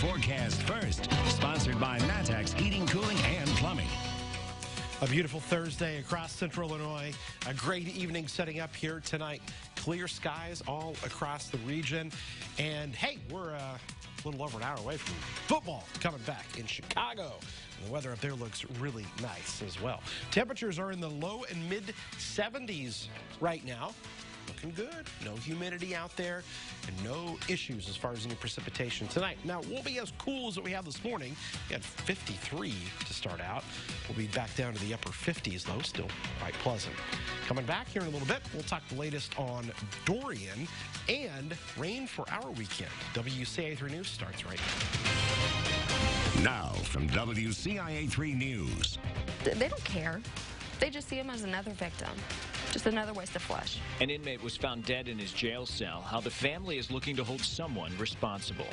forecast first. Sponsored by Matex Heating, Cooling, and Plumbing. A beautiful Thursday across central Illinois. A great evening setting up here tonight. Clear skies all across the region. And hey, we're a little over an hour away from football coming back in Chicago. The weather up there looks really nice as well. Temperatures are in the low and mid 70s right now. Looking good. No humidity out there and no issues as far as any precipitation tonight. Now, it won't be as cool as what we had this morning. We had 53 to start out. We'll be back down to the upper 50s, though. Still quite pleasant. Coming back here in a little bit, we'll talk the latest on Dorian and rain for our weekend. WCIA 3 News starts right now. Now from WCIA 3 News. They don't care. They just see him as another victim. Just another waste of flesh. An inmate was found dead in his jail cell. How the family is looking to hold someone responsible.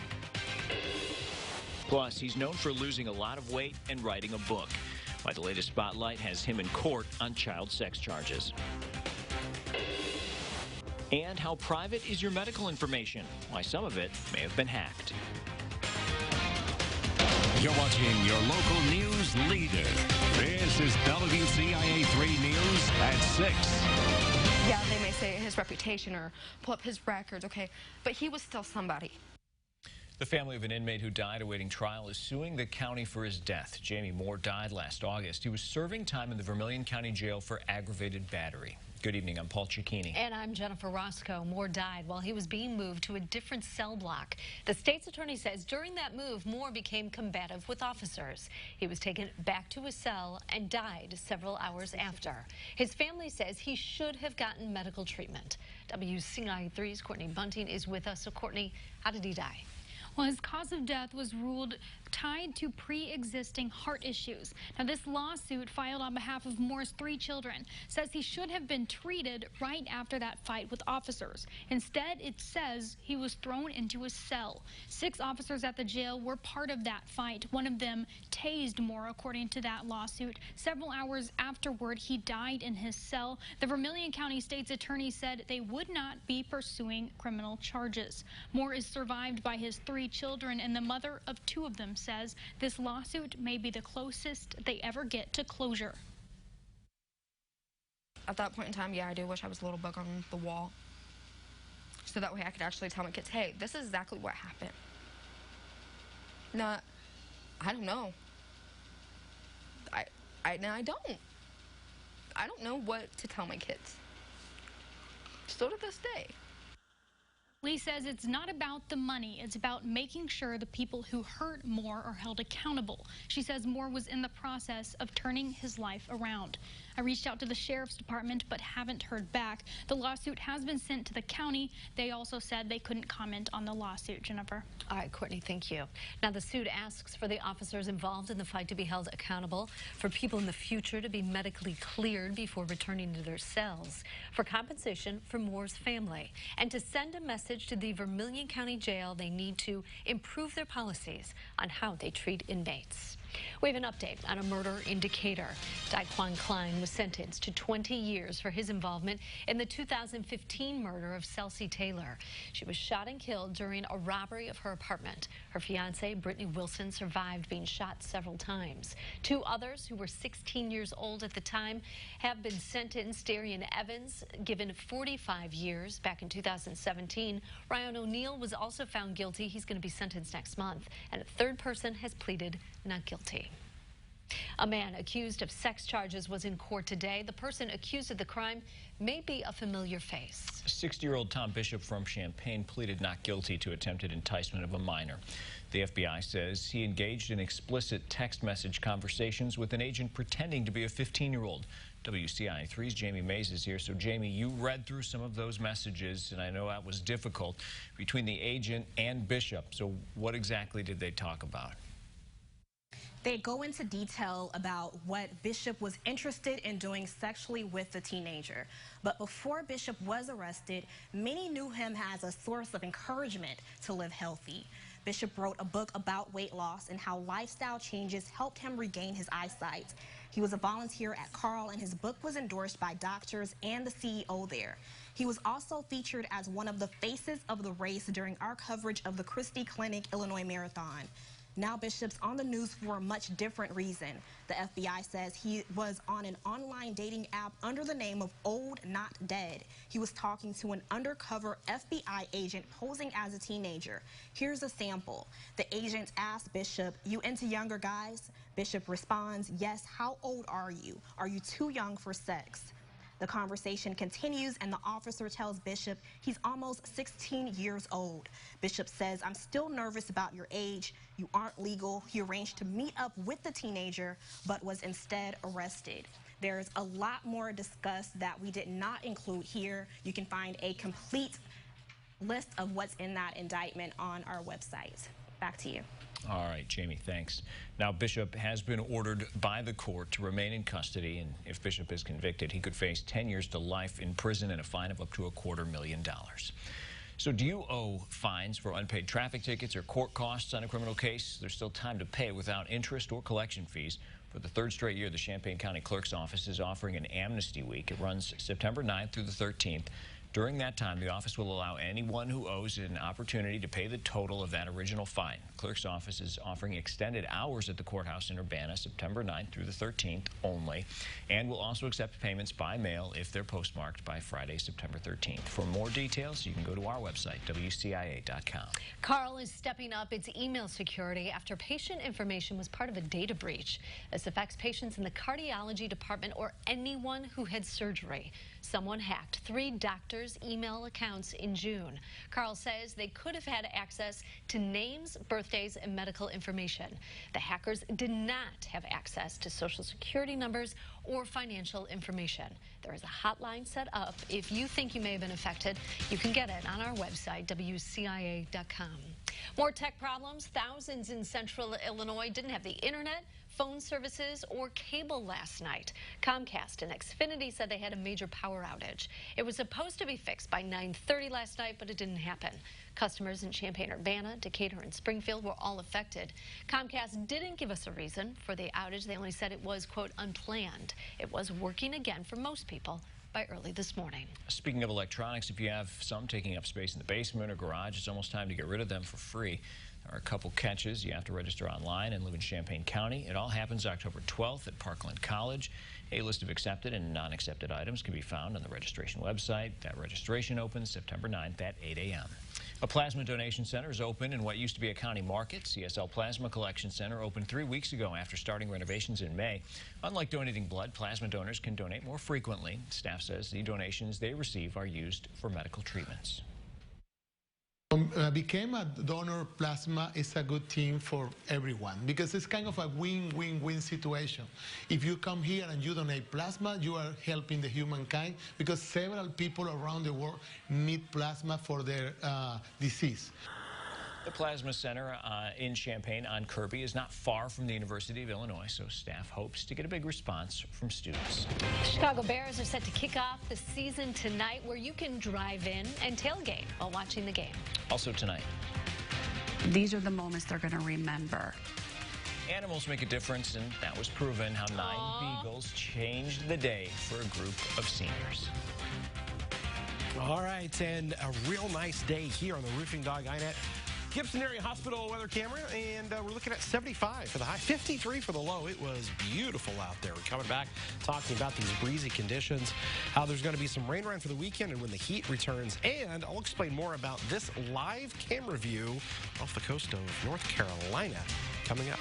Plus, he's known for losing a lot of weight and writing a book. Why the latest spotlight has him in court on child sex charges. And how private is your medical information? Why some of it may have been hacked. You're watching your local news leader. This is WCIA 3 News at 6. Yeah, they may say his reputation or pull up his records, okay, but he was still somebody. The family of an inmate who died awaiting trial is suing the county for his death. Jamie Moore died last August. He was serving time in the Vermilion County Jail for aggravated battery. Good evening, I'm Paul Cicchini. And I'm Jennifer Roscoe. Moore died while he was being moved to a different cell block. The state's attorney says during that move, Moore became combative with officers. He was taken back to his cell and died several hours after. His family says he should have gotten medical treatment. WCIA 3's Courtney Bunting is with us. So, Courtney, how did he die? Well, his cause of death was ruled tied to pre-existing heart issues. Now, this lawsuit filed on behalf of Moore's 3 children says he should have been treated right after that fight with officers. Instead, it says he was thrown into a cell. 6 officers at the jail were part of that fight. One of them tased Moore, according to that lawsuit. Several hours afterward, he died in his cell. The Vermilion County State's attorney said they would not be pursuing criminal charges. Moore is survived by his 3 children, and the mother of 2 of them says this lawsuit may be the closest they ever get to closure. At that point in time, yeah, I do wish I was a little book on the wall. So that way I could actually tell my kids, hey, this is exactly what happened. Not, I don't know. I don't know what to tell my kids. Still to this day. Lee says it's not about the money. It's about making sure the people who hurt Moore are held accountable. She says Moore was in the process of turning his life around. I reached out to the sheriff's department but haven't heard back. The lawsuit has been sent to the county. They also said they couldn't comment on the lawsuit. Jennifer. All right, Courtney, thank you. Now, the suit asks for the officers involved in the fight to be held accountable, for people in the future to be medically cleared before returning to their cells, for compensation for Moore's family, and to send a message to the Vermilion County Jail they need to improve their policies on how they treat inmates. We have an update on a murder in Decatur. Daquan Klein was sentenced to 20 years for his involvement in the 2015 murder of Celsie Taylor. She was shot and killed during a robbery of her apartment. Her fiancé, Brittany Wilson, survived being shot several times. 2 others, who were 16 years old at the time, have been sentenced. Darian Evans, given 45 years back in 2017. Ryan O'Neill was also found guilty. He's going to be sentenced next month. And a 3rd person has pleaded not guilty. A man accused of sex charges was in court today. The person accused of the crime may be a familiar face. 60-year-old Tom Bishop from Champaign pleaded not guilty to attempted enticement of a minor. The FBI says he engaged in explicit text message conversations with an agent pretending to be a 15-year-old. WCIA 3's Jamie Mays is here. So, Jamie, you read through some of those messages, and I know that was difficult, between the agent and Bishop. So what exactly did they talk about? They go into detail about what Bishop was interested in doing sexually with the teenager. But before Bishop was arrested, many knew him as a source of encouragement to live healthy. Bishop wrote a book about weight loss and how lifestyle changes helped him regain his eyesight. He was a volunteer at Carl, and his book was endorsed by doctors and the CEO there. He was also featured as one of the faces of the race during our coverage of the Christie Clinic Illinois Marathon. Now Bishop's on the news for a much different reason. The FBI says he was on an online dating app under the name of Old Not Dead. He was talking to an undercover FBI agent posing as a teenager. Here's a sample. The agent asked Bishop, "You into younger guys?" Bishop responds, "Yes, how old are you? Are you too young for sex?" The conversation continues, and the officer tells Bishop he's almost 16 years old. Bishop says, "I'm still nervous about your age. You aren't legal." He arranged to meet up with the teenager, but was instead arrested. There's a lot more discussed that we did not include here. You can find a complete list of what's in that indictment on our website. Back to you. All right, Jamie, thanks. Now, Bishop has been ordered by the court to remain in custody, and if Bishop is convicted, he could face 10 years to life in prison and a fine of up to $250,000. So do you owe fines for unpaid traffic tickets or court costs on a criminal case? There's still time to pay without interest or collection fees. For the third straight year, the Champaign County Clerk's Office is offering an amnesty week. It runs September 9th through the 13th. During that time, the office will allow anyone who owes an opportunity to pay the total of that original fine. Clerk's office is offering extended hours at the courthouse in Urbana, September 9th through the 13th only, and will also accept payments by mail if they're postmarked by Friday, September 13th. For more details, you can go to our website, WCIA.com. Carl is stepping up its email security after patient information was part of a data breach. This affects patients in the cardiology department or anyone who had surgery. Someone hacked 3 doctors' email accounts in June. Carl says they could have had access to names, birthdays, and medical information. The hackers did not have access to social security numbers or financial information. There is a hotline set up. If you think you may have been affected, you can get it on our website, WCIA.com. More tech problems. Thousands in central Illinois didn't have the internet, phone services, or cable last night. Comcast and Xfinity said they had a major power outage. It was supposed to be fixed by 9:30 last night, but it didn't happen. Customers in Champaign-Urbana, Decatur, and Springfield were all affected. Comcast didn't give us a reason for the outage. They only said it was, quote, unplanned. It was working again for most people by early this morning. Speaking of electronics, if you have some taking up space in the basement or garage, it's almost time to get rid of them for free. There are a couple catches. You have to register online and live in Champaign County. It all happens October 12th at Parkland College. A list of accepted and non-accepted items can be found on the registration website. That registration opens September 9th at 8 a.m. A plasma donation center is open in what used to be a county market. CSL Plasma Collection Center opened 3 weeks ago after starting renovations in May. Unlike donating blood, plasma donors can donate more frequently. Staff says the donations they receive are used for medical treatments. Became a donor plasma is a good thing for everyone because it's kind of a win-win-win situation. If you come here and you donate plasma, you are helping the humankind because several people around the world need plasma for their disease. The Plasma Center in Champaign on Kirby is not far from the University of Illinois, so staff hopes to get a big response from students. Chicago Bears are set to kick off the season tonight, where you can drive in and tailgate while watching the game. Also tonight. These are the moments they're going to remember. Animals make a difference, and that was proven how 9 beagles changed the day for a group of seniors. All right, and a real nice day here on the Roofing Dog INET Gibson Area Hospital weather camera, and we're looking at 75 for the high, 53 for the low. It was beautiful out there. We're coming back talking about these breezy conditions, how there's going to be some rain around for the weekend and when the heat returns, and I'll explain more about this live camera view off the coast of North Carolina coming up.